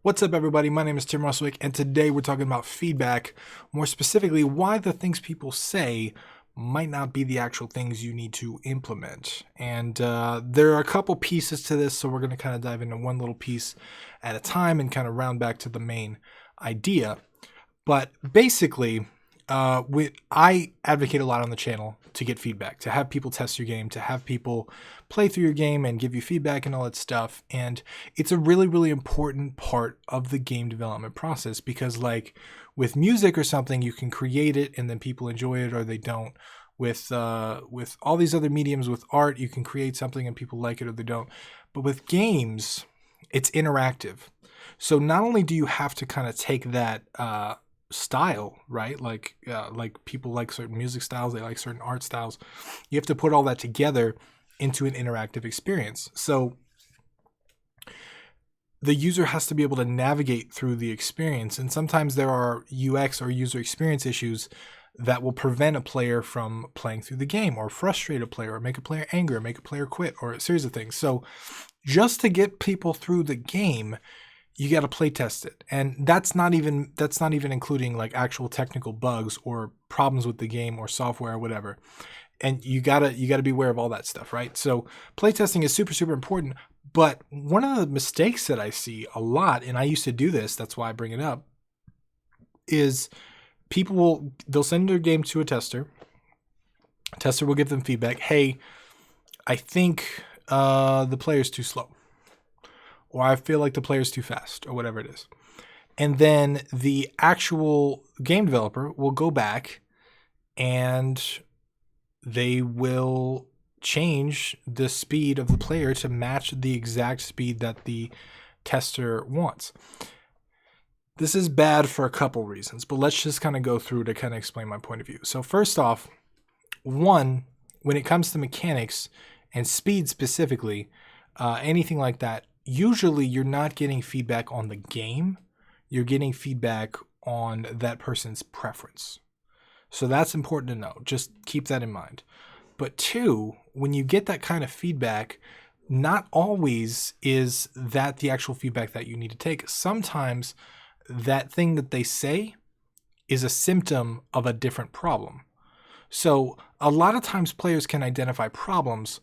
What's up, everybody? My name is Tim Ruswick, and today we're talking about feedback, more specifically, why the things people say might not be the actual things you need to implement. And there are a couple pieces to this, so we're going to kind of dive into one little piece at a time and kind of round back to the main idea. But basically, I advocate a lot on the channel to get feedback, to have people test your game, to have people play through your game and give you feedback and all that stuff. And it's a really, really important part of the game development process because, like with music or something, you can create it and then people enjoy it or they don't. With all these other mediums, with art, you can create something and people like it or they don't. But with games, it's interactive. So not only do you have to kind of take that style, right? Like people like certain music styles, they like certain art styles. You have to put all that together into an interactive experience. So the user has to be able to navigate through the experience, and sometimes there are UX or user experience issues that will prevent a player from playing through the game or frustrate a player or make a player angry or make a player quit or a series of things. So just to get people through the game, you got to play test it, and that's not even including like actual technical bugs or problems with the game or software or whatever. And you gotta be aware of all that stuff, right? So playtesting is super, super important. But one of the mistakes that I see a lot, and I used to do this, that's why I bring it up, is they'll send their game to a tester. Tester will give them feedback. Hey, I think the player's too slow, or I feel like the player's too fast, or whatever it is. And then the actual game developer will go back and they will change the speed of the player to match the exact speed that the tester wants. This is bad for a couple reasons, but let's just kind of go through to kind of explain my point of view. So first off, one, when it comes to mechanics and speed specifically, anything like that, usually you're not getting feedback on the game, you're getting feedback on that person's preference. So that's important to know. Just keep that in mind. But two, when you get that kind of feedback, not always is that the actual feedback that you need to take. Sometimes that thing that they say is a symptom of a different problem. So a lot of times players can identify problems,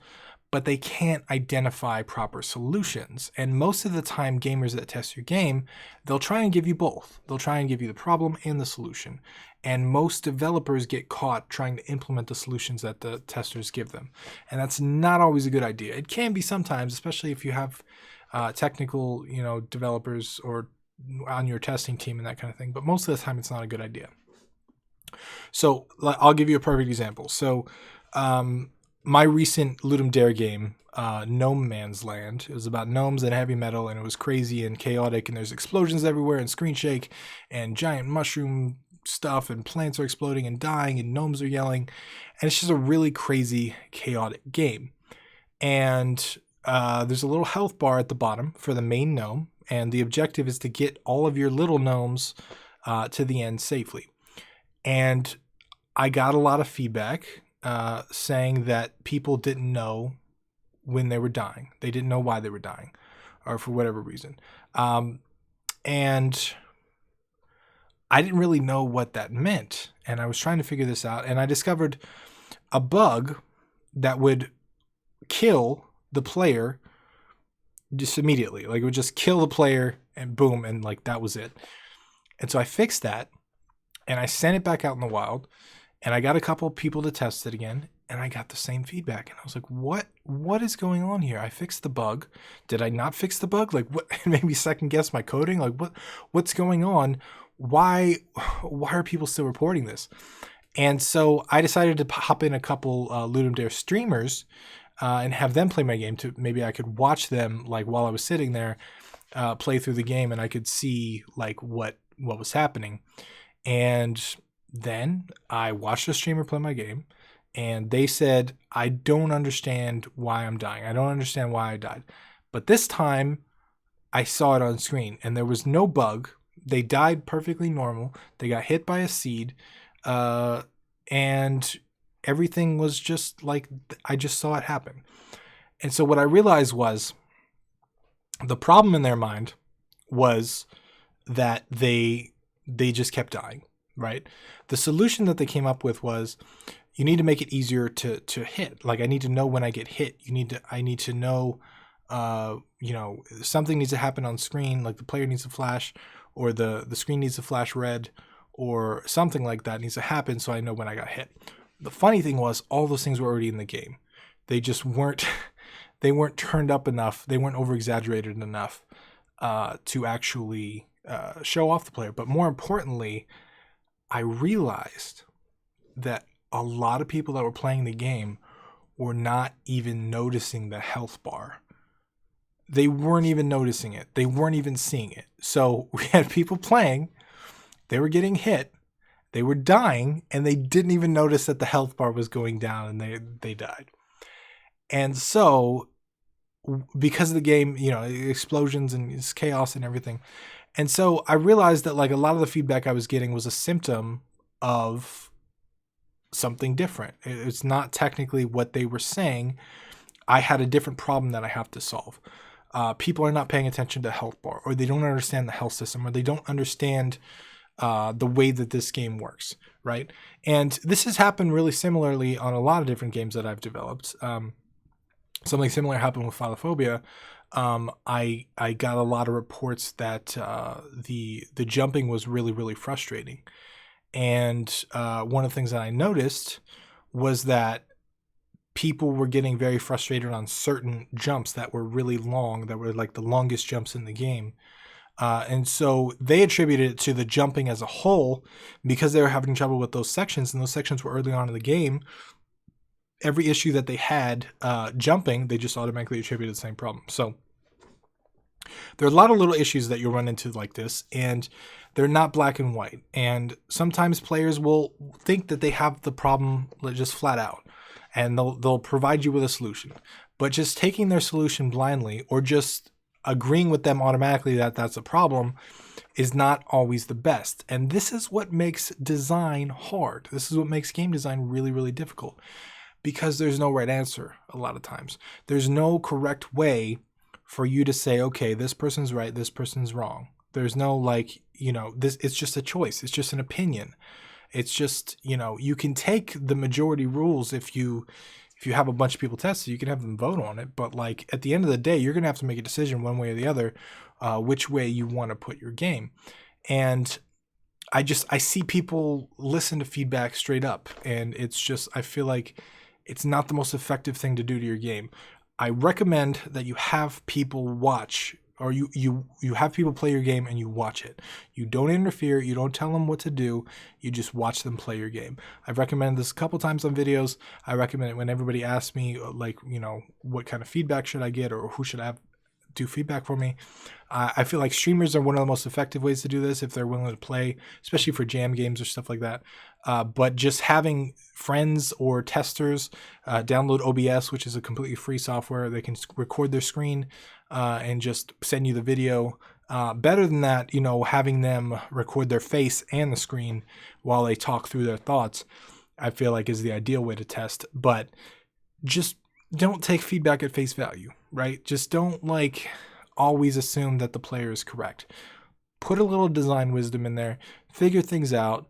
but they can't identify proper solutions. And most of the time, gamers that test your game, they'll try and give you both. They'll try and give you the problem and the solution. And most developers get caught trying to implement the solutions that the testers give them. And that's not always a good idea. It can be sometimes, especially if you have technical, developers or on your testing team and that kind of thing. But most of the time, it's not a good idea. So I'll give you a perfect example. So my recent Ludum Dare game, Gnome Man's Land, it was about gnomes and heavy metal, and it was crazy and chaotic, and there's explosions everywhere and screen shake and giant mushroom stuff, and plants are exploding and dying and gnomes are yelling, and it's just a really crazy, chaotic game. And there's a little health bar at the bottom for the main gnome, and the objective is to get all of your little gnomes to the end safely. And I got a lot of feedback saying that people didn't know when they were dying. They didn't know why they were dying, or for whatever reason. And I didn't really know what that meant. And I was trying to figure this out. And I discovered a bug that would kill the player just immediately. Like it would just kill the player and boom. And like that was it. And so I fixed that and I sent it back out in the wild. And I got a couple people to test it again, and I got the same feedback. And I was like, what is going on here? I fixed the bug. Did I not fix the bug? Like, what? Maybe second guess my coding? Like, what's going on? Why are people still reporting this? And so I decided to hop in a couple Ludum Dare streamers and have them play my game. To maybe I could watch them like while I was sitting there, play through the game, and I could see like what was happening. And then I watched a streamer play my game, and they said, I don't understand why I'm dying. I don't understand why I died. But this time, I saw it on screen, and there was no bug. They died perfectly normal. They got hit by a seed, and everything was just like I just saw it happen. And so what I realized was the problem in their mind was that they just kept dying, right? The solution that they came up with was, you need to make it easier to hit. Like, I need to know when I get hit. I need to know, something needs to happen on screen, like the player needs to flash, or the screen needs to flash red, or something like that needs to happen so I know when I got hit. The funny thing was, all those things were already in the game. They just weren't they weren't turned up enough. They weren't over exaggerated enough to actually show off the player. But more importantly, I realized that a lot of people that were playing the game were not even noticing the health bar. They weren't even noticing it. They weren't even seeing it. So we had people playing, they were getting hit, they were dying, and they didn't even notice that the health bar was going down, and they died. And so, because of the game, explosions and it's chaos and everything. And so I realized that like a lot of the feedback I was getting was a symptom of something different. It's not technically what they were saying. I had a different problem that I have to solve. People are not paying attention to health bar, or they don't understand the health system, or they don't understand the way that this game works, right? And this has happened really similarly on a lot of different games that I've developed. Something similar happened with Phylophobia. I got a lot of reports that the jumping was really, really frustrating. And one of the things that I noticed was that people were getting very frustrated on certain jumps that were really long, that were like the longest jumps in the game. And so they attributed it to the jumping as a whole, because they were having trouble with those sections, and those sections were early on in the game. Every issue that they had jumping, they just automatically attributed the same problem. So there are a lot of little issues that you'll run into like this, and they're not black and white. And sometimes players will think that they have the problem just flat out, and they'll provide you with a solution. But just taking their solution blindly, or just agreeing with them automatically that that's a problem, is not always the best. And this is what makes design hard. This is what makes game design really, really difficult, because there's no right answer a lot of times. There's no correct way for you to say, okay, this person's right, this person's wrong. There's no this, it's just a choice. It's just an opinion. It's just, you can take the majority rules if you have a bunch of people test it, you can have them vote on it. But like at the end of the day, you're going to have to make a decision one way or the other, which way you want to put your game. And I see people listen to feedback straight up, and it's just, I feel like it's not the most effective thing to do to your game. I recommend that you have people watch, or you have people play your game and you watch it. You don't interfere. You don't tell them what to do. You just watch them play your game. I've recommended this a couple times on videos. I recommend it when everybody asks me, what kind of feedback should I get, or who should I have do feedback for me. I feel like streamers are one of the most effective ways to do this if they're willing to play, especially for jam games or stuff like that. But just having friends or testers download OBS, which is a completely free software, they can record their screen and just send you the video. Better than that, having them record their face and the screen while they talk through their thoughts, I feel like is the ideal way to test. But just don't take feedback at face value, right? Just don't always assume that the player is correct. Put a little design wisdom in there, figure things out,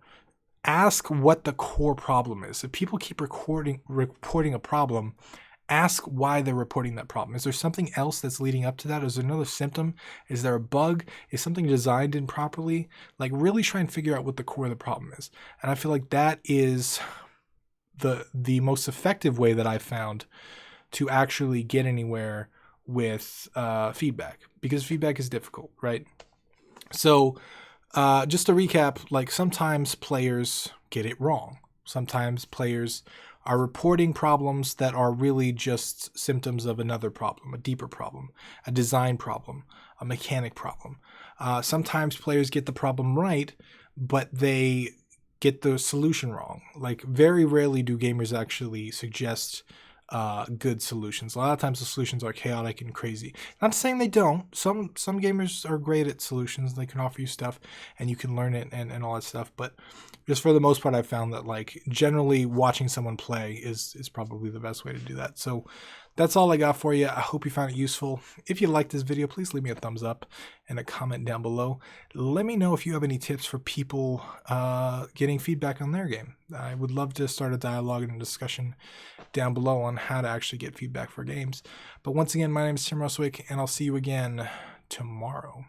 ask what the core problem is. If people keep reporting a problem, ask why they're reporting that problem. Is there something else that's leading up to that? Is there another symptom? Is there a bug? Is something designed improperly? Really try and figure out what the core of the problem is. And I feel like that is the most effective way that I've found to actually get anywhere with feedback, because feedback is difficult, right? So just to recap, sometimes players get it wrong. Sometimes players are reporting problems that are really just symptoms of another problem, a deeper problem, a design problem, a mechanic problem. Sometimes players get the problem right, but they get the solution wrong. Very rarely do gamers actually suggest good solutions. A lot of times the solutions are chaotic and crazy. Not saying they don't. Some gamers are great at solutions. They can offer you stuff and you can learn it and all that stuff. But just for the most part, I've found that generally watching someone play is probably the best way to do that. So that's all I got for you. I hope you found it useful. If you liked this video, please leave me a thumbs up and a comment down below. Let me know if you have any tips for people getting feedback on their game. I would love to start a dialogue and a discussion down below on how to actually get feedback for games. But once again, my name is Tim Roswick, and I'll see you again tomorrow.